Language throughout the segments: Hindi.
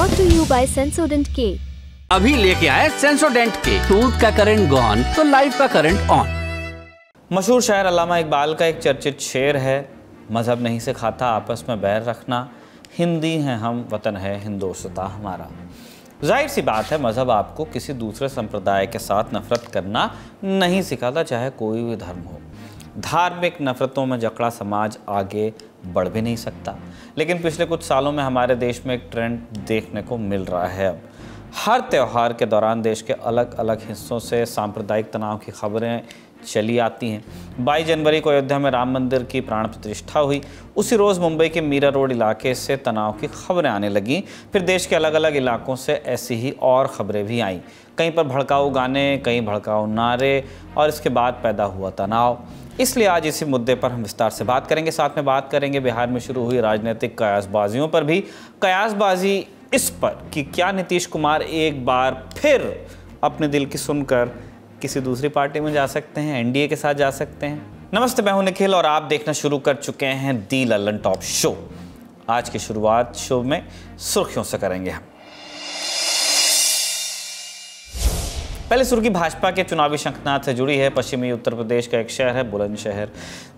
Brought to you by Sensodyne K। अभी लेके आए सेंसोडेंट के। टूथ का करंट गॉन तो लाइफ का करंट ऑन। मशहूर शायर अल्लामा इकबाल का एक चर्चित शेर है, मज़हब नहीं सिखाता आपस में बैर रखना, हिंदी हैं हम वतन है हिंदोस्तां हमारा। जाहिर सी बात है, मज़हब आपको किसी दूसरे संप्रदाय के साथ नफ़रत करना नहीं सिखाता, चाहे कोई भी धर्म हो। धार्मिक नफ़रतों में जकड़ा समाज आगे बढ़ भी नहीं सकता। लेकिन पिछले कुछ सालों में हमारे देश में एक ट्रेंड देखने को मिल रहा है। अब हर त्यौहार के दौरान देश के अलग अलग हिस्सों से सांप्रदायिक तनाव की खबरें चली आती हैं। 22 जनवरी को अयोध्या में राम मंदिर की प्राण प्रतिष्ठा हुई। उसी रोज़ मुंबई के मीरा रोड इलाके से तनाव की खबरें आने लगीं। फिर देश के अलग अलग इलाकों से ऐसी ही और ख़बरें भी आईं। कहीं पर भड़काऊ गाने, कहीं भड़काऊ नारे, और इसके बाद पैदा हुआ तनाव। इसलिए आज इसी मुद्दे पर हम विस्तार से बात करेंगे। साथ में बात करेंगे बिहार में शुरू हुई राजनीतिक कयासबाजियों पर भी। कयासबाजी इस पर कि क्या नीतीश कुमार एक बार फिर अपने दिल की सुनकर किसी दूसरी पार्टी में जा सकते हैं, एनडीए के साथ जा सकते हैं। नमस्ते, मैं हूं निखिल और आप देखना शुरू कर चुके हैं दी लल्लन टॉप शो। आज की शुरुआत शो में सुर्खियों से करेंगे हम। पहले सुर्खी भाजपा के चुनावी शंखनाद से जुड़ी है। पश्चिमी उत्तर प्रदेश का एक शहर है बुलंदशहर।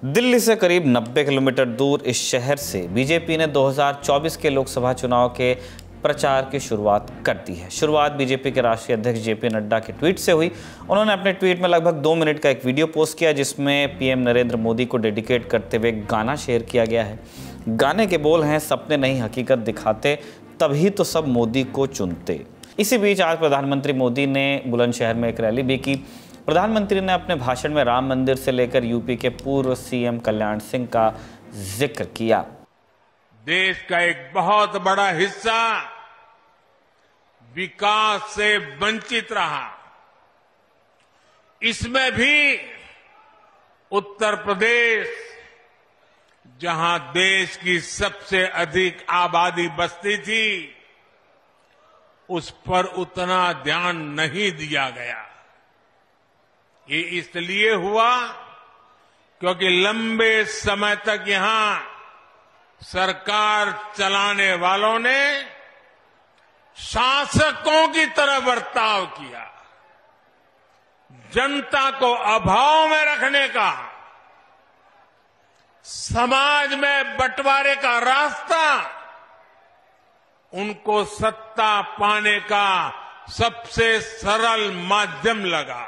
दिल्ली से करीब 90 किलोमीटर दूर इस शहर से बीजेपी ने 2024 के लोकसभा चुनाव के प्रचार की शुरुआत कर दी है। शुरुआत बीजेपी के राष्ट्रीय अध्यक्ष जेपी नड्डा के ट्वीट से हुई। उन्होंने अपने ट्वीट में लगभग 2 मिनट का एक वीडियो पोस्ट किया, जिसमें पीएम नरेंद्र मोदी को डेडिकेट करते हुए गाना शेयर किया गया है। गाने के बोल हैं, सपने नहीं हकीकत दिखाते, तभी तो सब मोदी को चुनते। इसी बीच आज प्रधानमंत्री मोदी ने बुलंदशहर में एक रैली भी की। प्रधानमंत्री ने अपने भाषण में राम मंदिर से लेकर यूपी के पूर्व सीएम कल्याण सिंह का जिक्र किया। देश का एक बहुत बड़ा हिस्सा विकास से वंचित रहा। इसमें भी उत्तर प्रदेश, जहां देश की सबसे अधिक आबादी बसती थी, उस पर उतना ध्यान नहीं दिया गया। ये इसलिए हुआ क्योंकि लंबे समय तक यहां सरकार चलाने वालों ने शासकों की तरह बर्ताव किया। जनता को अभाव में रखने का, समाज में बंटवारे का रास्ता उनको सत्ता पाने का सबसे सरल माध्यम लगा।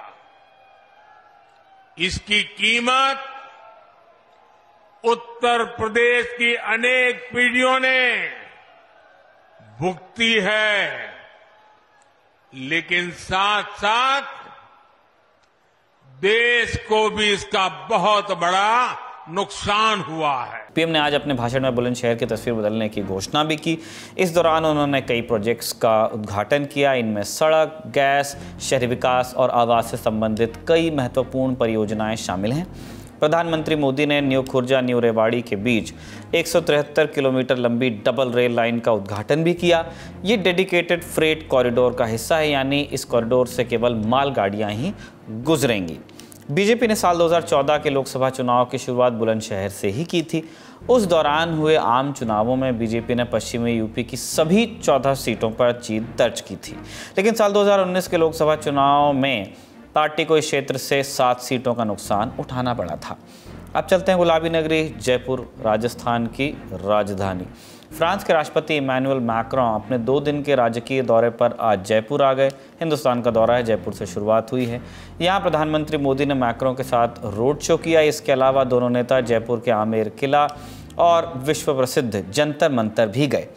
इसकी कीमत उत्तर प्रदेश की अनेक पीढ़ियों ने भुगती है, लेकिन साथ साथ देश को भी इसका बहुत बड़ा नुकसान हुआ है। पीएम ने आज अपने भाषण में बुलंदशहर की तस्वीर बदलने की घोषणा भी की। इस दौरान उन्होंने कई प्रोजेक्ट्स का उद्घाटन किया। इनमें सड़क, गैस, शहरी विकास और आवास से संबंधित कई महत्वपूर्ण परियोजनाएं शामिल हैं। प्रधानमंत्री मोदी ने न्यू खुर्जा न्यू रेवाड़ी के बीच 173 किलोमीटर लंबी डबल रेल लाइन का उद्घाटन भी किया। ये डेडिकेटेड फ्रेट कॉरिडोर का हिस्सा है, यानी इस कॉरिडोर से केवल मालगाड़ियां ही गुजरेंगी। बीजेपी ने साल 2014 के लोकसभा चुनाव की शुरुआत बुलंदशहर से ही की थी। उस दौरान हुए आम चुनावों में बीजेपी ने पश्चिमी यूपी की सभी 14 सीटों पर जीत दर्ज की थी। लेकिन साल 2019 के लोकसभा चुनाव में पार्टी को इस क्षेत्र से 7 सीटों का नुकसान उठाना पड़ा था। अब चलते हैं गुलाबी नगरी जयपुर, राजस्थान की राजधानी। फ्रांस के राष्ट्रपति इमैनुअल मैक्रों अपने 2 दिन के राजकीय दौरे पर आज जयपुर आ गए। हिंदुस्तान का दौरा है, जयपुर से शुरुआत हुई है। यहाँ प्रधानमंत्री मोदी ने मैक्रों के साथ रोड शो किया। इसके अलावा दोनों नेता जयपुर के आमेर किला और विश्व प्रसिद्ध जंतर मंतर भी गए।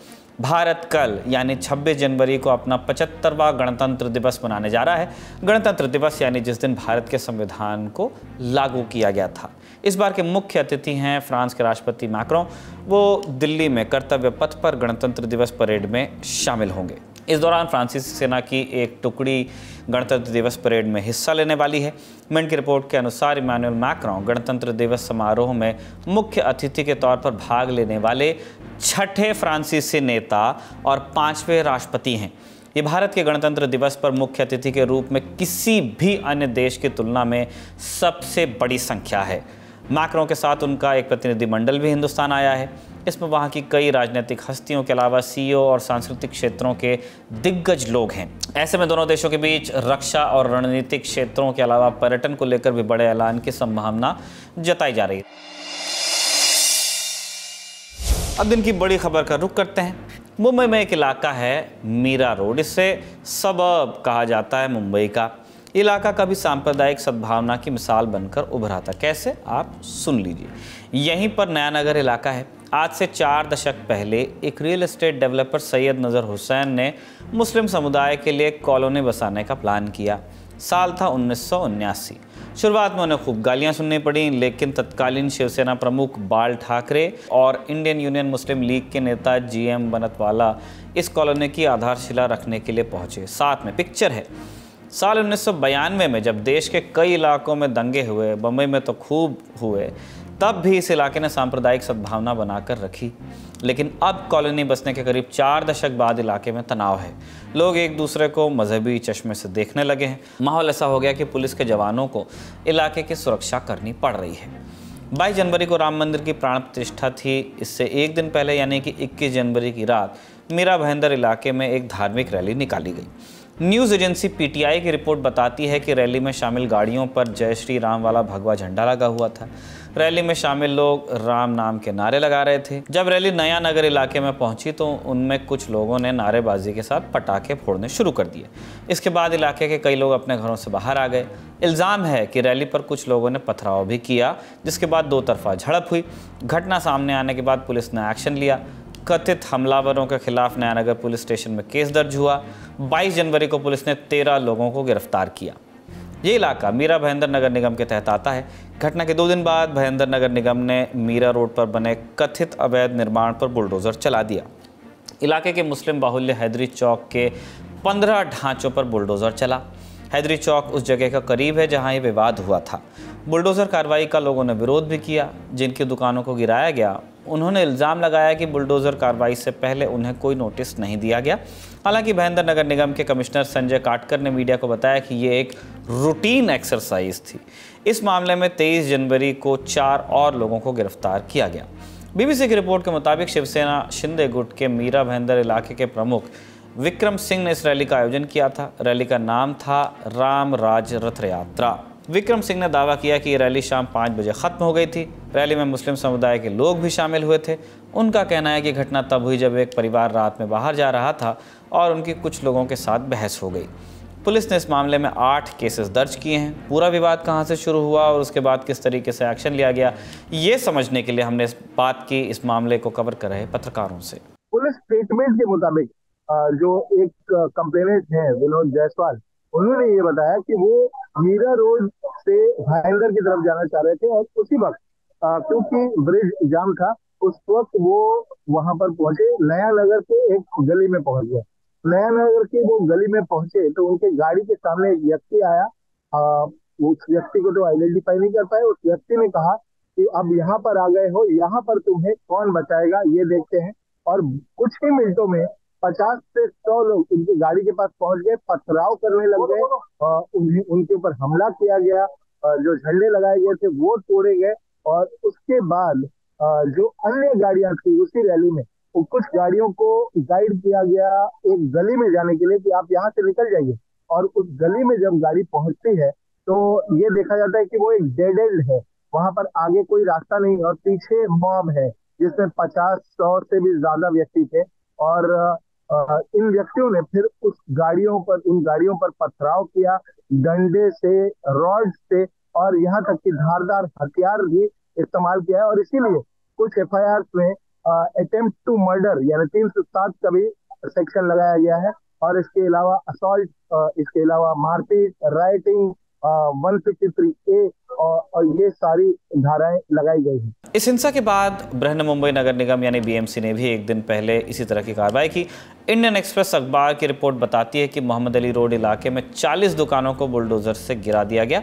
भारत कल यानी 26 जनवरी को अपना 75वां गणतंत्र दिवस मनाने जा रहा है। गणतंत्र दिवस यानी जिस दिन भारत के संविधान को लागू किया गया था। इस बार के मुख्य अतिथि हैं फ्रांस के राष्ट्रपति मैक्रों। वो दिल्ली में कर्तव्य पथ पर गणतंत्र दिवस परेड में शामिल होंगे। इस दौरान फ्रांसीसी सेना की एक टुकड़ी गणतंत्र दिवस परेड में हिस्सा लेने वाली है। मिंट की रिपोर्ट के अनुसार इमैनुअल मैक्रों गणतंत्र दिवस समारोह में मुख्य अतिथि के तौर पर भाग लेने वाले 6ठे फ्रांसीसी नेता और 5वें राष्ट्रपति हैं। ये भारत के गणतंत्र दिवस पर मुख्य अतिथि के रूप में किसी भी अन्य देश की तुलना में सबसे बड़ी संख्या है। मैक्रों के साथ उनका एक प्रतिनिधिमंडल भी हिंदुस्तान आया है। इसमें वहाँ की कई राजनीतिक हस्तियों के अलावा सीईओ और सांस्कृतिक क्षेत्रों के दिग्गज लोग हैं। ऐसे में दोनों देशों के बीच रक्षा और रणनीतिक क्षेत्रों के अलावा पर्यटन को लेकर भी बड़े ऐलान की संभावना जताई जा रही है। अब दिन की बड़ी खबर का रुख करते हैं। मुंबई में एक इलाका है मीरा रोड, इसे सबअर्ब कहा जाता है मुंबई का। इलाका कभी सांप्रदायिक सद्भावना की मिसाल बनकर उभरा था। कैसे, आप सुन लीजिए। यहीं पर नया नगर इलाका है। आज से 4 दशक पहले एक रियल एस्टेट डेवलपर सैयद नज़र हुसैन ने मुस्लिम समुदाय के लिए कॉलोनी बसाने का प्लान किया। साल था 1979। शुरुआत में उन्हें खूब गालियां सुननी पड़ी, लेकिन तत्कालीन शिवसेना प्रमुख बाल ठाकरे और इंडियन यूनियन मुस्लिम लीग के नेता GM बनतवाला इस कॉलोनी की आधारशिला रखने के लिए पहुंचे। साथ में पिक्चर है। साल 1992 में जब देश के कई इलाकों में दंगे हुए, बम्बई में तो खूब हुए, तब भी इस इलाके ने सांप्रदायिक सद्भावना बनाकर रखी। लेकिन अब कॉलोनी बसने के करीब 4 दशक बाद इलाके में तनाव है। लोग एक दूसरे को मजहबी चश्मे से देखने लगे हैं। माहौल ऐसा हो गया कि पुलिस के जवानों को इलाके की सुरक्षा करनी पड़ रही है। 22 जनवरी को राम मंदिर की प्राण प्रतिष्ठा थी। इससे एक दिन पहले यानी कि 21 जनवरी की रात मीरा भाईंदर इलाके में एक धार्मिक रैली निकाली गई। न्यूज़ एजेंसी PTI की रिपोर्ट बताती है कि रैली में शामिल गाड़ियों पर जय श्री राम वाला भगवा झंडा लगा हुआ था। रैली में शामिल लोग राम नाम के नारे लगा रहे थे। जब रैली नया नगर इलाके में पहुंची तो उनमें कुछ लोगों ने नारेबाजी के साथ पटाखे फोड़ने शुरू कर दिए। इसके बाद इलाके के कई लोग अपने घरों से बाहर आ गए। इल्ज़ाम है कि रैली पर कुछ लोगों ने पथराव भी किया, जिसके बाद 2 तरफा झड़प हुई। घटना सामने आने के बाद पुलिस ने एक्शन लिया। कथित हमलावरों के खिलाफ नयानगर पुलिस स्टेशन में केस दर्ज हुआ। 22 जनवरी को पुलिस ने 13 लोगों को गिरफ्तार किया। ये इलाका मीरा भाईंदर नगर निगम के तहत आता है। घटना के 2 दिन बाद भाईंदर नगर निगम ने मीरा रोड पर बने कथित अवैध निर्माण पर बुलडोजर चला दिया। इलाके के मुस्लिम बाहुल्य हैदरी चौक के 15 ढांचों पर बुलडोजर चला। हैदरी चौक उस जगह का करीब है जहां ये विवाद हुआ था। बुलडोजर कार्रवाई का लोगों ने विरोध भी किया। जिनकी दुकानों को गिराया गया, उन्होंने इल्ज़ाम लगाया कि बुलडोजर कार्रवाई से पहले उन्हें कोई नोटिस नहीं दिया गया। हालांकि भाईंदर नगर निगम के कमिश्नर संजय काटकर ने मीडिया को बताया कि ये एक रूटीन एक्सरसाइज थी। इस मामले में 23 जनवरी को 4 और लोगों को गिरफ्तार किया गया। BBC की रिपोर्ट के मुताबिक शिवसेना शिंदे गुट के मीरा भाईंदर इलाके के प्रमुख विक्रम सिंह ने इस रैली का आयोजन किया था। रैली का नाम था राम राज रथ यात्रा। विक्रम सिंह ने दावा किया कि ये रैली शाम 5 बजे ख़त्म हो गई थी। रैली में मुस्लिम समुदाय के लोग भी शामिल हुए थे। उनका कहना है कि घटना तब हुई जब एक परिवार रात में बाहर जा रहा था और उनकी कुछ लोगों के साथ बहस हो गई। पुलिस ने इस मामले में 8 केसेस दर्ज किए हैं। पूरा विवाद कहां से शुरू हुआ और उसके बाद किस तरीके से एक्शन लिया गया, ये समझने के लिए हमने इस मामले को कवर कर रहे पत्रकारों से। पुलिस स्टेटमेंट के मुताबिक जो एक कंप्लेनेंट है विनोद जायसवाल, उन्होंने ये बताया कि वो मीरा रोड से भाईंदर की तरफ जाना चाह रहे थे और उसी वक्त क्योंकि ब्रिज जाम था, उस वक्त वो वहां पर पहुंचे। नया नगर के एक गली में पहुंच गए। नया नगर के वो गली में पहुंचे तो उनके गाड़ी के सामने एक व्यक्ति आया। उस व्यक्ति को तो आइडेंटिफाई नहीं कर पाए। उस व्यक्ति ने कहा कि अब यहाँ पर आ गए हो, यहाँ पर तुम्हें कौन बचाएगा ये देखते हैं। और कुछ ही मिनटों में 50 से 100 लोग उनकी गाड़ी के पास पहुंच गए, पथराव करने लग गए। उनके ऊपर हमला किया गया। जो झंडे लगाए गए थे वो तोड़े गए। और उसके बाद जो अन्य गाड़ियां थी उसी रैली में, कुछ गाड़ियों को गाइड किया गया एक गली में जाने के लिए कि आप यहाँ से निकल जाइए। और उस गली में जब गाड़ी पहुंचती है तो ये देखा जाता है कि वो एक डेड एंड है, वहां पर आगे कोई रास्ता नहीं और पीछे मॉब है जिसमें 50-100 से भी ज्यादा व्यक्ति थे। और इन व्यक्तियों ने फिर उन गाड़ियों पर पथराव किया, डंडे से, रॉड से और यहाँ तक कि धारदार हथियार भी इस्तेमाल किया है। और इसीलिए कुछ FIR में अटेम्प्ट टू मर्डर यानी 307 का भी सेक्शन लगाया गया है। और इसके अलावा असॉल्ट, इसके अलावा मारपीट, राइटिंग, 153A और ये सारी धाराएं लगाई गई हैं। इस हिंसा के बाद बृहन्मुंबई नगर निगम यानी BMC ने भी एक दिन पहले इसी तरह की कार्रवाई की। इंडियन एक्सप्रेस अखबार की रिपोर्ट बताती है कि मोहम्मद अली रोड इलाके में 40 दुकानों को बुलडोजर से गिरा दिया गया।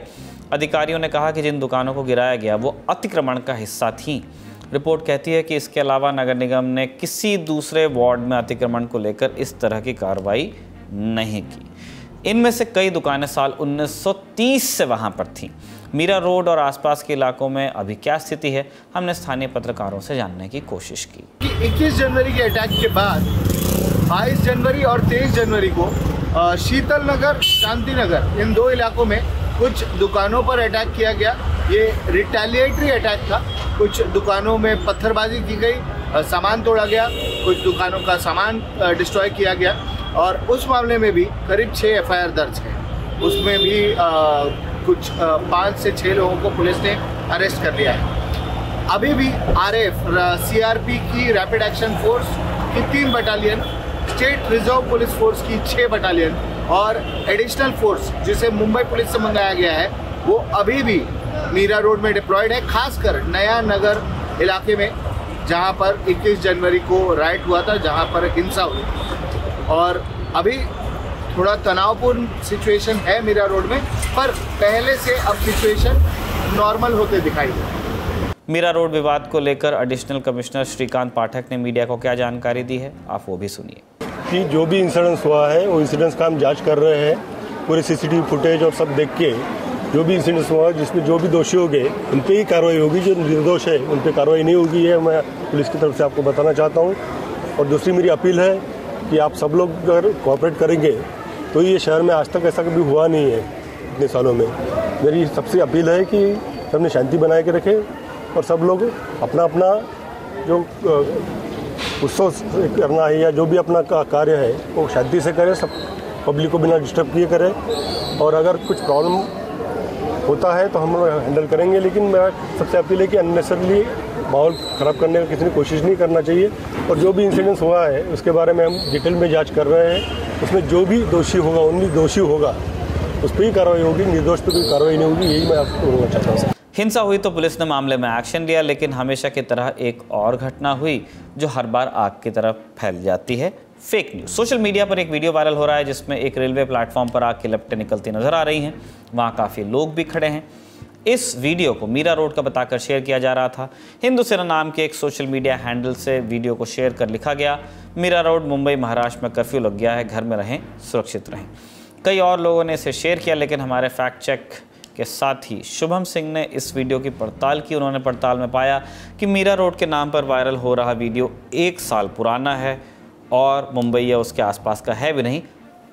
अधिकारियों ने कहा कि जिन दुकानों को गिराया गया वो अतिक्रमण का हिस्सा थीं। रिपोर्ट कहती है कि इसके अलावा नगर निगम ने किसी दूसरे वार्ड में अतिक्रमण को लेकर इस तरह की कार्रवाई नहीं की। इनमें से कई दुकानें साल 1930 से वहां पर थीं। मीरा रोड और आसपास के इलाकों में अभी क्या स्थिति है, हमने स्थानीय पत्रकारों से जानने की कोशिश की। 21 जनवरी के अटैक के बाद 22 जनवरी और 23 जनवरी को शीतल नगर, शांति नगर, इन दो इलाकों में कुछ दुकानों पर अटैक किया गया। ये रिटेलिएटरी अटैक था। कुछ दुकानों में पत्थरबाजी की गई, सामान तोड़ा गया, कुछ दुकानों का सामान डिस्ट्रॉय किया गया और उस मामले में भी करीब 6 एफआईआर दर्ज है। उसमें भी कुछ 5 से 6 लोगों को पुलिस ने अरेस्ट कर लिया है। अभी भी आरएफ, सीआरपी की रैपिड एक्शन फोर्स की 3 battalion, state reserve police force की 6 बटालियन और एडिशनल फोर्स जिसे मुंबई पुलिस से मंगाया गया है, वो अभी भी मीरा रोड में डिप्लॉयड है, खासकर नया नगर इलाके में, जहां पर 21 जनवरी को राइट हुआ था, जहां पर हिंसा हुई। और अभी थोड़ा तनावपूर्ण सिचुएशन है मीरा रोड में, पर पहले से अब सिचुएशन नॉर्मल होते दिखाई दे। मीरा रोड विवाद को लेकर एडिशनल कमिश्नर श्रीकांत पाठक ने मीडिया को क्या जानकारी दी है, आप वो भी सुनिए। कि जो भी इंसिडेंस हुआ है वो इंसिडेंस का हम जांच कर रहे हैं, पूरे सीसीटीवी फुटेज और सब देख के जो भी इंसिडेंस हुआ जिसमें जो भी दोषी होंगे उन पर ही कार्रवाई होगी, जो निर्दोष है उन पर कार्रवाई नहीं होगी, ये मैं पुलिस की तरफ से आपको बताना चाहता हूँ। और दूसरी मेरी अपील है कि आप सब लोग अगर कोऑपरेट करेंगे तो ये शहर में आज तक ऐसा कभी हुआ नहीं है इतने सालों में। मेरी सबसे अपील है कि सबने शांति बनाए के रखें और सब लोग अपना अपना जो उत्सव करना है या जो भी अपना कार्य है वो शांति से करें, सब पब्लिक को बिना डिस्टर्ब किए करें। और अगर कुछ प्रॉब्लम होता है तो हम हैंडल करेंगे, लेकिन मेरा सबसे अपील है कि अननेसेसरली माहौल ख़राब करने की किसी ने कोशिश नहीं करना चाहिए। और जो भी इंसिडेंस हुआ है उसके बारे में हम डिटेल में जांच कर रहे हैं। उसमें जो भी दोषी होगा, ओनली दोषी होगा, उस पर ही कार्रवाई होगी, निर्दोष पर कोई कार्रवाई नहीं होगी, यही मैं आपको बोलना चाहता हूँ। हिंसा हुई तो पुलिस ने मामले में एक्शन लिया, लेकिन हमेशा की तरह एक और घटना हुई जो हर बार आग की तरफ फैल जाती है, फेक न्यूज़। सोशल मीडिया पर एक वीडियो वायरल हो रहा है जिसमें एक रेलवे प्लेटफॉर्म पर आग की लपटें निकलती नजर आ रही हैं। वहाँ काफ़ी लोग भी खड़े हैं। इस वीडियो को मीरा रोड का बताकर शेयर किया जा रहा था। हिंदू सेना नाम के एक सोशल मीडिया हैंडल से वीडियो को शेयर कर लिखा गया, मीरा रोड मुंबई महाराष्ट्र में कर्फ्यू लग गया है, घर में रहें, सुरक्षित रहें। कई और लोगों ने इसे शेयर किया, लेकिन हमारे फैक्ट चेक के साथ ही शुभम सिंह ने इस वीडियो की पड़ताल की। उन्होंने पड़ताल में पाया कि मीरा रोड के नाम पर वायरल हो रहा वीडियो 1 साल पुराना है और मुंबई या उसके आसपास का है भी नहीं,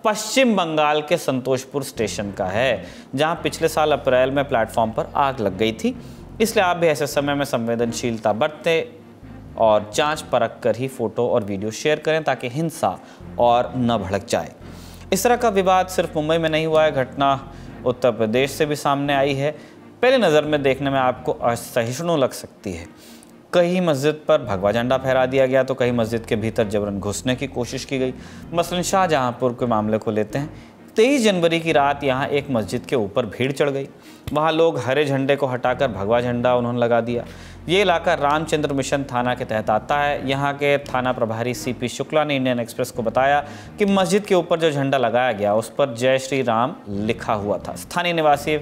पश्चिम बंगाल के संतोषपुर स्टेशन का है, जहां पिछले साल अप्रैल में प्लेटफॉर्म पर आग लग गई थी। इसलिए आप भी ऐसे समय में संवेदनशीलता बरतें और जांच परख कर ही फोटो और वीडियो शेयर करें ताकि हिंसा और न भड़क जाए। इस तरह का विवाद सिर्फ मुंबई में नहीं हुआ है, घटना उत्तर प्रदेश से भी सामने आई है। पहले नज़र में देखने में आपको असहिष्णु लग सकती है। कहीं मस्जिद पर भगवा झंडा फहरा दिया गया तो कहीं मस्जिद के भीतर जबरन घुसने की कोशिश की गई। मसलन शाहजहांपुर के मामले को लेते हैं। 23 जनवरी की रात यहाँ एक मस्जिद के ऊपर भीड़ चढ़ गई। वहाँ लोग हरे झंडे को हटाकर भगवा झंडा उन्होंने लगा दिया। ये इलाका रामचंद्र मिशन थाना के तहत आता है। यहाँ के थाना प्रभारी सीपी शुक्ला ने इंडियन एक्सप्रेस को बताया कि मस्जिद के ऊपर जो झंडा लगाया गया उस पर जय श्री राम लिखा हुआ था। स्थानीय निवासी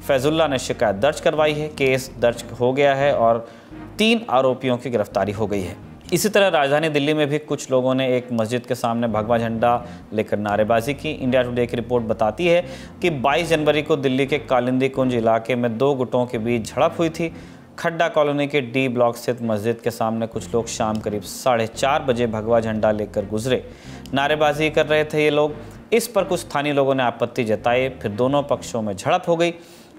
फैजुल्ला ने शिकायत दर्ज करवाई है। केस दर्ज हो गया है और 3 आरोपियों की गिरफ्तारी हो गई है। इसी तरह राजधानी दिल्ली में भी कुछ लोगों ने एक मस्जिद के सामने भगवा झंडा लेकर नारेबाजी की। इंडिया टुडे की रिपोर्ट बताती है कि 22 जनवरी को दिल्ली के कालिंदी कुंज इलाके में 2 गुटों के बीच झड़प हुई थी। खड्डा कॉलोनी के डी ब्लॉक स्थित मस्जिद के सामने कुछ लोग शाम करीब 4:30 बजे भगवा झंडा लेकर गुजरे। नारेबाजी कर रहे थे ये लोग। इस पर कुछ स्थानीय लोगों ने आपत्ति जताई, फिर दोनों पक्षों में झड़प हो गई।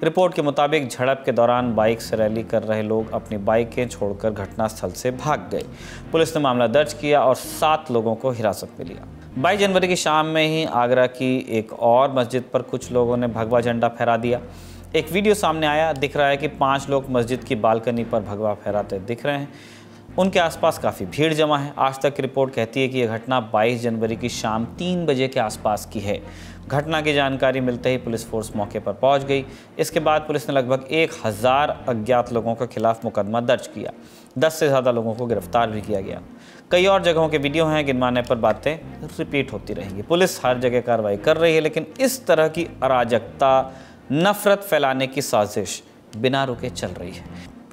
रिपोर्ट के मुताबिक झड़प के दौरान बाइक से रैली कर रहे लोग अपनी बाइकें छोड़कर घटनास्थल से भाग गए। पुलिस ने मामला दर्ज किया और 7 लोगों को हिरासत में लिया। 22 जनवरी की शाम में ही आगरा की एक और मस्जिद पर कुछ लोगों ने भगवा झंडा फहरा दिया। एक वीडियो सामने आया, दिख रहा है कि 5 लोग मस्जिद की बालकनी पर भगवा फहराते दिख रहे हैं। उनके आसपास काफ़ी भीड़ जमा है। आज तक की रिपोर्ट कहती है कि यह घटना 22 जनवरी की शाम 3 बजे के आसपास की है। घटना की जानकारी मिलते ही पुलिस फोर्स मौके पर पहुंच गई। इसके बाद पुलिस ने लगभग 1000 अज्ञात लोगों के खिलाफ मुकदमा दर्ज किया। 10 से ज़्यादा लोगों को गिरफ्तार भी किया गया। कई और जगहों के वीडियो हैं, गिनवाने पर बातें रिपीट होती रहेंगी। पुलिस हर जगह कार्रवाई कर रही है, लेकिन इस तरह की अराजकता, नफरत फैलाने की साजिश बिना रुके चल रही है।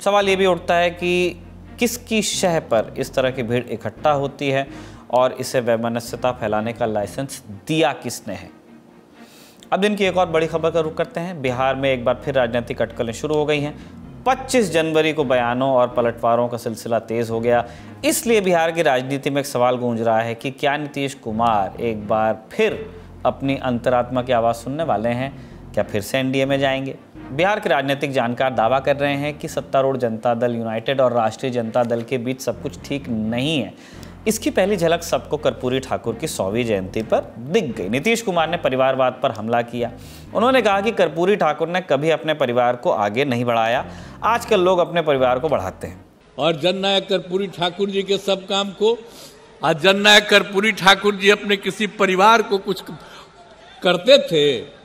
सवाल ये भी उठता है कि किसकी शह पर इस तरह की भीड़ इकट्ठा होती है और इसे वैमनस्यता फैलाने का लाइसेंस दिया किसने है। अब दिन की एक और बड़ी खबर का रुख करते हैं। बिहार में एक बार फिर राजनीतिक अटकलें शुरू हो गई हैं। 25 जनवरी को बयानों और पलटवारों का सिलसिला तेज हो गया। इसलिए बिहार की राजनीति में एक सवाल गूंज रहा है कि क्या नीतीश कुमार एक बार फिर अपनी अंतरात्मा की आवाज़ सुनने वाले हैं? क्या फिर से एनडीए में जाएंगे? बिहार के राजनीतिक जानकार दावा कर रहे हैं कि सत्तारूढ़ जनता दल यूनाइटेड और राष्ट्रीय जनता दल के बीच सब कुछ ठीक नहीं है। इसकी पहली झलक सबको कर्पूरी ठाकुर की 100वीं जयंती पर दिख गई। नीतीश कुमार ने परिवारवाद पर हमला किया। उन्होंने कहा कि कर्पूरी ठाकुर ने कभी अपने परिवार को आगे नहीं बढ़ाया, आजकल लोग अपने परिवार को बढ़ाते हैं। और जननायक कर्पूरी ठाकुर जी के सब काम को आज जननायक कर्पूरी ठाकुर जी अपने किसी परिवार को कुछ करते थे।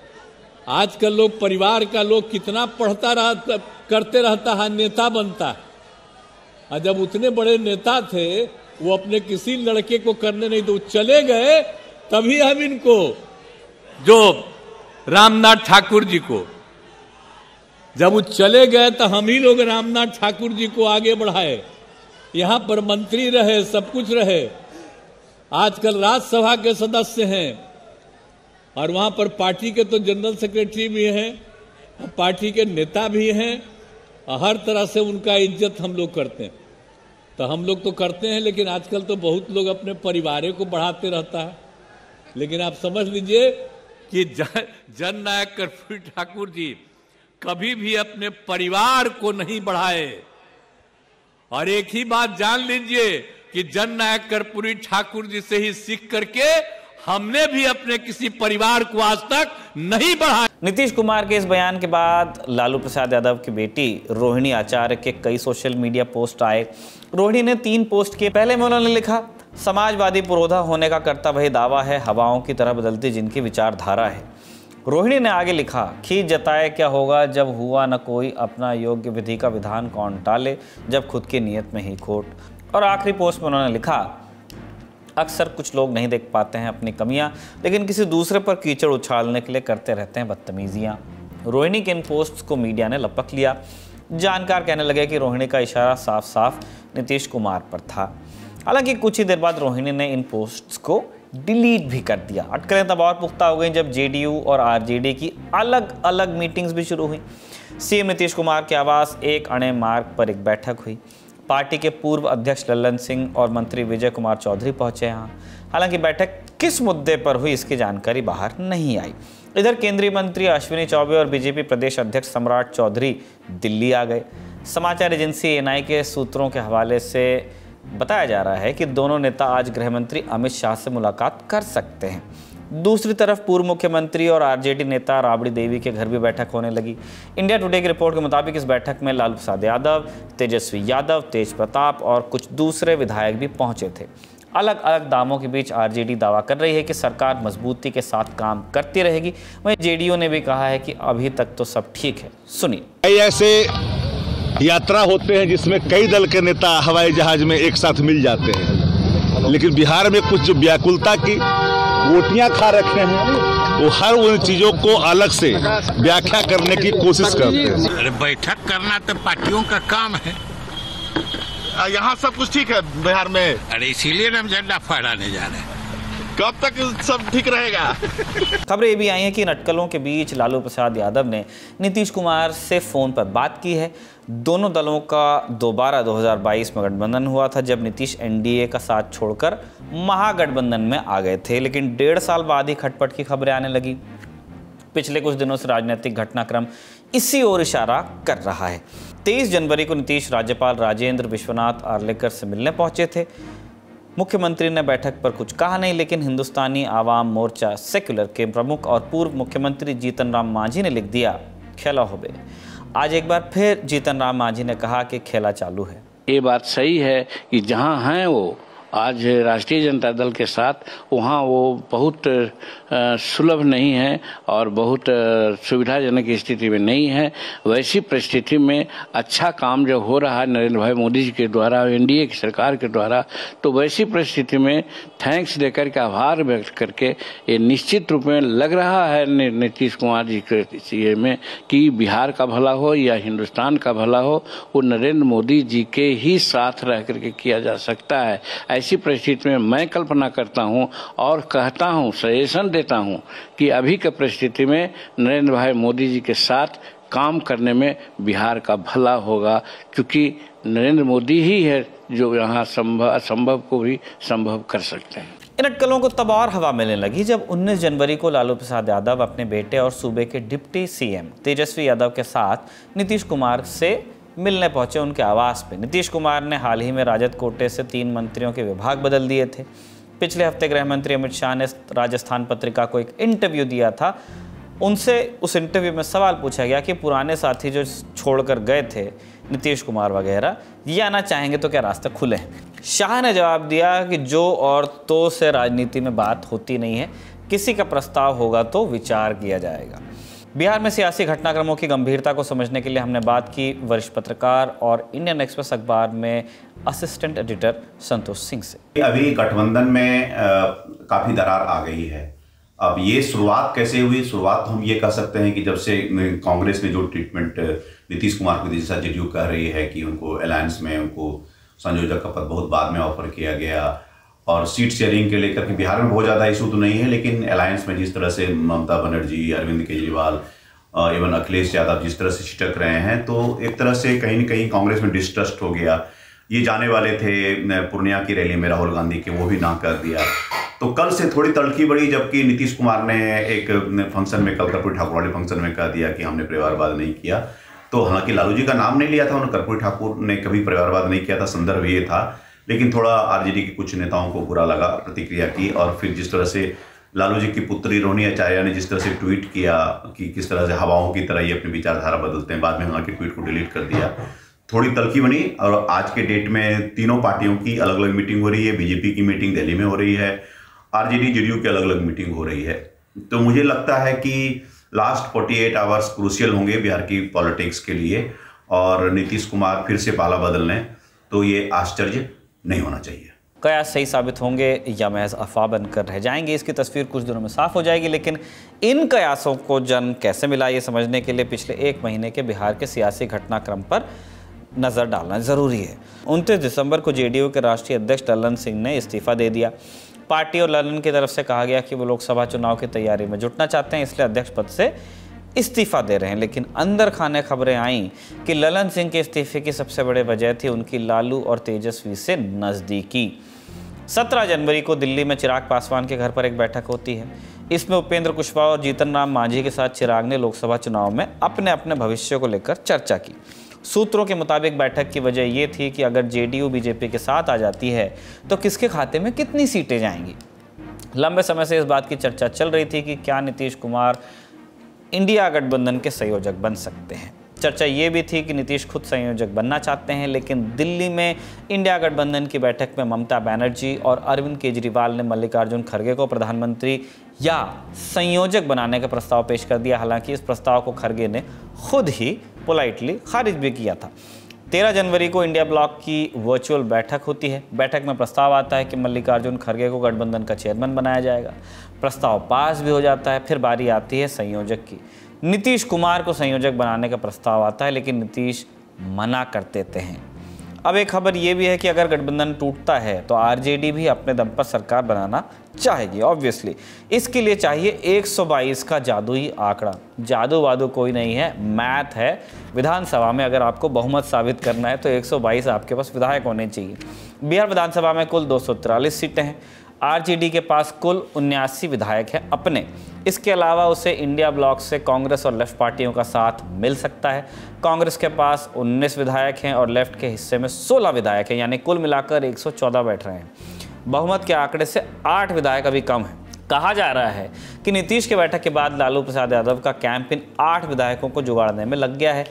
आजकल लोग परिवार का लोग कितना करते रहता है, नेता बनता है। और जब उतने बड़े नेता थे वो अपने किसी लड़के को करने नहीं तो चले गए, तभी हम इनको जो रामनाथ ठाकुर जी को जब वो चले गए तो हम ही लोग रामनाथ ठाकुर जी को आगे बढ़ाए। यहां पर मंत्री रहे, सब कुछ रहे। आजकल राज्यसभा के सदस्य हैं और वहां पर पार्टी के तो जनरल सेक्रेटरी भी हैं, पार्टी के नेता भी हैं। हर तरह से उनका इज्जत हम लोग करते हैं। तो हम लोग तो करते हैं, लेकिन आजकल तो बहुत लोग अपने परिवार को बढ़ाते रहता है। लेकिन आप समझ लीजिए कि जननायक कर्पूरी ठाकुर जी कभी भी अपने परिवार को नहीं बढ़ाए। और एक ही बात जान लीजिए कि जननायक कर्पूरी ठाकुर जी से ही सीख करके हमने भी अपने किसी परिवार को आज तक नहीं बढ़ाया। नीतीश कुमार के इस बयान के बाद लालू प्रसाद यादव की बेटी रोहिणी आचार्य के कई सोशल मीडिया पोस्ट आए। रोहिणी ने 3 पोस्ट किए। पहले में उन्होंने लिखा, समाजवादी पुरोधा होने का करता वही दावा है, हवाओं की तरह बदलती जिनकी विचारधारा है। रोहिणी ने आगे लिखा, खींच जताए क्या होगा जब हुआ न कोई, अपना योग्य विधि का विधान कौन टाले, जब खुद की नीयत में ही खोट। और आखिरी पोस्ट में उन्होंने लिखा, अक्सर कुछ लोग नहीं देख पाते हैं अपनी कमियां, लेकिन किसी दूसरे पर कीचड़ उछालने के लिए करते रहते हैं बदतमीजियां। रोहिणी के इन पोस्ट्स को मीडिया ने लपक लिया। जानकार कहने लगे कि रोहिणी का इशारा साफ साफ नीतीश कुमार पर था। हालांकि कुछ ही देर बाद रोहिणी ने इन पोस्ट्स को डिलीट भी कर दिया। अटकलें तब और पुख्ता हो गई जब जेडीयू और आरजेडी की अलग अलग मीटिंग्स भी शुरू हुई। सीएम नीतीश कुमार के आवास एक अणे मार्ग पर एक बैठक हुई। पार्टी के पूर्व अध्यक्ष लल्लन सिंह और मंत्री विजय कुमार चौधरी पहुंचे यहाँ। हालांकि बैठक किस मुद्दे पर हुई इसकी जानकारी बाहर नहीं आई। इधर केंद्रीय मंत्री अश्विनी चौबे और बीजेपी प्रदेश अध्यक्ष सम्राट चौधरी दिल्ली आ गए। समाचार एजेंसी एएनआई के सूत्रों के हवाले से बताया जा रहा है कि दोनों नेता आज गृह मंत्री अमित शाह से मुलाकात कर सकते हैं। दूसरी तरफ पूर्व मुख्यमंत्री और आरजेडी नेता राबड़ी देवी के घर भी बैठक होने लगी। इंडिया टुडे की रिपोर्ट के मुताबिक इस बैठक में लालू प्रसाद यादव, तेजस्वी यादव, तेज प्रताप और कुछ दूसरे विधायक भी पहुंचे थे। अलग अलग दावों के बीच आरजेडी दावा कर रही है कि सरकार मजबूती के साथ काम करती रहेगी। वहीं जेडीयू ने भी कहा है कि अभी तक तो सब ठीक है। सुनिए। कई ऐसे यात्रा होते हैं जिसमें कई दल के नेता हवाई जहाज में एक साथ मिल जाते हैं, लेकिन बिहार में कुछ जो व्याकुलता की रोटियां खा रखे हैं वो हर उन चीजों को अलग से व्याख्या करने की कोशिश करते हैं। अरे बैठक करना तो पार्टियों का काम है। यहाँ सब कुछ ठीक है बिहार में। अरे इसीलिए हम झंडा फहराने जा रहे हैं। कब तक सब ठीक रहेगा? खबरें ये भी आई हैं कि इन अटकलों के बीच लालू प्रसाद यादव ने नीतीश कुमार से फ़ोन पर बात की है। दोनों दलों का दोबारा 2022 में गठबंधन हुआ था, जब नीतीश एनडीए का साथ छोड़कर महागठबंधन में आ गए थे। लेकिन 1.5 साल बाद ही खटपट की खबरें आने लगी। पिछले कुछ दिनों से राजनीतिक घटनाक्रम इसी ओर इशारा कर रहा है। 23 जनवरी को नीतीश राज्यपाल राजेंद्र विश्वनाथ आर्लेकर से मिलने पहुंचे थे। मुख्यमंत्री ने बैठक पर कुछ कहा नहीं, लेकिन हिंदुस्तानी आवाम मोर्चा सेक्युलर के प्रमुख और पूर्व मुख्यमंत्री जीतन राम मांझी ने लिख दिया, खेला हो बे। आज एक बार फिर जीतन राम मांझी ने कहा कि खेला चालू है। ये बात सही है कि जहां हैं वो आज राष्ट्रीय जनता दल के साथ, वहाँ वो बहुत सुलभ नहीं है और बहुत सुविधाजनक स्थिति में नहीं है। वैसी परिस्थिति में अच्छा काम जो हो रहा है नरेंद्र भाई मोदी जी के द्वारा, एनडीए की सरकार के द्वारा, तो वैसी परिस्थिति में थैंक्स देकर के आभार व्यक्त करके ये निश्चित रूप में लग रहा है नीतीश कुमार जी के सीए में कि बिहार का भला हो या हिंदुस्तान का भला हो, वो नरेंद्र मोदी जी के ही साथ रह करके किया जा सकता है। ऐसी परिस्थिति में मैं कल्पना करता हूं और कहता हूं, सजेशन देता हूं कि अभी के परिस्थिति में नरेंद्र भाई मोदी जी के साथ काम करने में बिहार का भला होगा, क्योंकि नरेंद्र मोदी ही है जो यहाँ असंभव को भी संभव कर सकते हैं। इन अटकलों को तब और हवा मिलने लगी जब 19 जनवरी को लालू प्रसाद यादव अपने बेटे और सूबे के डिप्टी सीएम तेजस्वी यादव के साथ नीतीश कुमार से मिलने पहुंचे उनके आवास पे। नीतीश कुमार ने हाल ही में राजद कोटे से 3 मंत्रियों के विभाग बदल दिए थे। पिछले हफ्ते गृह मंत्री अमित शाह ने राजस्थान पत्रिका को एक इंटरव्यू दिया था। उनसे उस इंटरव्यू में सवाल पूछा गया कि पुराने साथी जो छोड़कर गए थे, नीतीश कुमार वगैरह, ये आना चाहेंगे तो क्या रास्ते खुले हैं? शाह ने जवाब दिया कि जो औरतों से राजनीति में बात होती नहीं है, किसी का प्रस्ताव होगा तो विचार किया जाएगा। बिहार में सियासी घटनाक्रमों की गंभीरता को समझने के लिए हमने बात की वरिष्ठ पत्रकार और इंडियन एक्सप्रेस अखबार में असिस्टेंट एडिटर संतोष सिंह से। अभी गठबंधन में काफ़ी दरार आ गई है। अब ये शुरुआत कैसे हुई? शुरुआत हम ये कह सकते हैं कि जब से कांग्रेस ने जो ट्रीटमेंट नीतीश कुमार को जैसा जेडीयू कह रही है कि उनको अलायंस में उनको संयोजक का पद बहुत बाद में ऑफर किया गया, और सीट शेयरिंग के लेकर के बिहार में बहुत ज़्यादा इशू तो नहीं है, लेकिन अलायंस में जिस तरह से ममता बनर्जी, अरविंद केजरीवाल, एवं अखिलेश यादव जिस तरह से छिटक रहे हैं, तो एक तरह से कहीं न कहीं कांग्रेस में डिस्ट्रस्ट हो गया। ये जाने वाले थे पूर्णिया की रैली में राहुल गांधी के, वो भी ना कर दिया। तो कल से थोड़ी तड़की बढ़ी, जबकि नीतीश कुमार ने एक फंक्शन में, कल कर्पूरी ठाकुर वाले फंक्शन में कह दिया कि हमने परिवारवाद नहीं किया। तो हालांकि लालू जी का नाम नहीं लिया था उन्होंने, कर्पूरी ठाकुर ने कभी परिवारवाद नहीं किया था, संदर्भ ये था, लेकिन थोड़ा आरजेडी के कुछ नेताओं को बुरा लगा, प्रतिक्रिया की। और फिर जिस तरह से लालू जी की पुत्री रोहिणी आचार्य ने जिस तरह से ट्वीट किया कि किस तरह से हवाओं की तरह ये अपनी विचारधारा बदलते हैं, बाद में हालांकि ट्वीट को डिलीट कर दिया, थोड़ी तलखी बनी। और आज के डेट में तीनों पार्टियों की अलग अलग मीटिंग हो रही है। बीजेपी की मीटिंग दिल्ली में हो रही है, आरजेडी जेडीयू की अलग अलग मीटिंग हो रही है। तो मुझे लगता है कि लास्ट 48 आवर्स क्रूशियल होंगे बिहार की पॉलिटिक्स के लिए, और नीतीश कुमार फिर से पाला बदल लें तो ये आश्चर्य नहीं होना चाहिए। कयास सही साबित होंगे या महज अफवाह बनकर रह जाएंगे, इसकी तस्वीर कुछ दिनों में साफ हो जाएगी। लेकिन इन कयासों को जन्म कैसे मिला, ये समझने के लिए पिछले 1 महीने के बिहार के सियासी घटनाक्रम पर नज़र डालना ज़रूरी है। 29 दिसंबर को जेडीयू के राष्ट्रीय अध्यक्ष ललन सिंह ने इस्तीफा दे दिया। पार्टी और ललन की तरफ से कहा गया कि वो लोकसभा चुनाव की तैयारी में जुटना चाहते हैं, इसलिए अध्यक्ष पद से इस्तीफा दे रहे हैं। लेकिन अंदर खाने खबरें आईं कि ललन सिंह के इस्तीफे की सबसे बड़ी वजह थी उनकी लालू और तेजस्वी से नज़दीकी। 17 जनवरी को दिल्ली में चिराग पासवान के घर पर एक बैठक होती है। इसमें उपेंद्र कुशवाहा और जीतन राम मांझी के साथ चिराग ने लोकसभा चुनाव में अपने अपने भविष्य को लेकर चर्चा की। सूत्रों के मुताबिक बैठक की वजह ये थी कि अगर जेडीयू बीजेपी के साथ आ जाती है तो किसके खाते में कितनी सीटें जाएंगी। लंबे समय से इस बात की चर्चा चल रही थी कि क्या नीतीश कुमार इंडिया गठबंधन के संयोजक बन सकते हैं। चर्चा ये भी थी कि नीतीश खुद संयोजक बनना चाहते हैं, लेकिन दिल्ली में इंडिया गठबंधन की बैठक में ममता बनर्जी और अरविंद केजरीवाल ने मल्लिकार्जुन खड़गे को प्रधानमंत्री या संयोजक बनाने का प्रस्ताव पेश कर दिया। हालांकि इस प्रस्ताव को खड़गे ने खुद ही पोलाइटली खारिज भी किया था। 13 जनवरी को इंडिया ब्लॉक की वर्चुअल बैठक होती है। बैठक में प्रस्ताव आता है कि मल्लिकार्जुन खड़गे को गठबंधन का चेयरमैन बनाया जाएगा। प्रस्ताव पास भी हो जाता है। फिर बारी आती है संयोजक की। नीतीश कुमार को संयोजक बनाने का प्रस्ताव आता है, लेकिन नीतीश मना कर देते हैं। अब एक खबर ये भी है कि अगर गठबंधन टूटता है तो आरजेडी भी अपने दम पर सरकार बनाना चाहेगी। ऑब्वियसली इसके लिए चाहिए 122 का जादुई आंकड़ा। जादू वादू कोई नहीं है, मैथ है। विधानसभा में अगर आपको बहुमत साबित करना है तो 122 आपके पास विधायक होने चाहिए। बिहार विधानसभा में कुल 243 सीटें हैं। आरजेडी के पास कुल 79 विधायक हैं अपने। इसके अलावा उसे इंडिया ब्लॉक से कांग्रेस और लेफ्ट पार्टियों का साथ मिल सकता है। कांग्रेस के पास 19 विधायक हैं और लेफ्ट के हिस्से में 16 विधायक हैं, यानी कुल मिलाकर 114 बैठ रहे हैं। बहुमत के आंकड़े से 8 विधायक अभी कम हैं। कहा जा रहा है कि नीतीश की बैठक के बाद लालू प्रसाद यादव का कैंप इन 8 विधायकों को जुगाड़ने में लग गया है।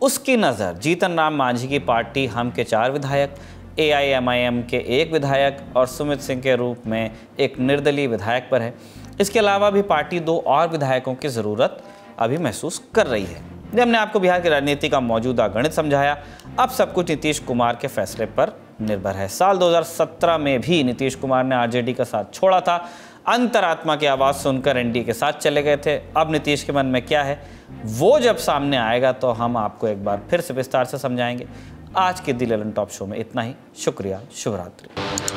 उसकी नज़र जीतन राम मांझी की पार्टी हम के 4 विधायक, AIMIM के 1 विधायक और सुमित सिंह के रूप में एक निर्दलीय विधायक पर है। इसके अलावा भी पार्टी 2 और विधायकों की ज़रूरत अभी महसूस कर रही है। जब हमने आपको बिहार की राजनीति का मौजूदा गणित समझाया, अब सब कुछ नीतीश कुमार के फैसले पर निर्भर है। साल 2017 में भी नीतीश कुमार ने आरजेडी का साथ छोड़ा था। अंतरात्मा की आवाज़ सुनकर एनडीए के साथ चले गए थे। अब नीतीश के मन में क्या है वो जब सामने आएगा तो हम आपको एक बार फिर से विस्तार से समझाएंगे। आज के दी ललन टॉप शो में इतना ही। शुक्रिया, शुभ रात्रि।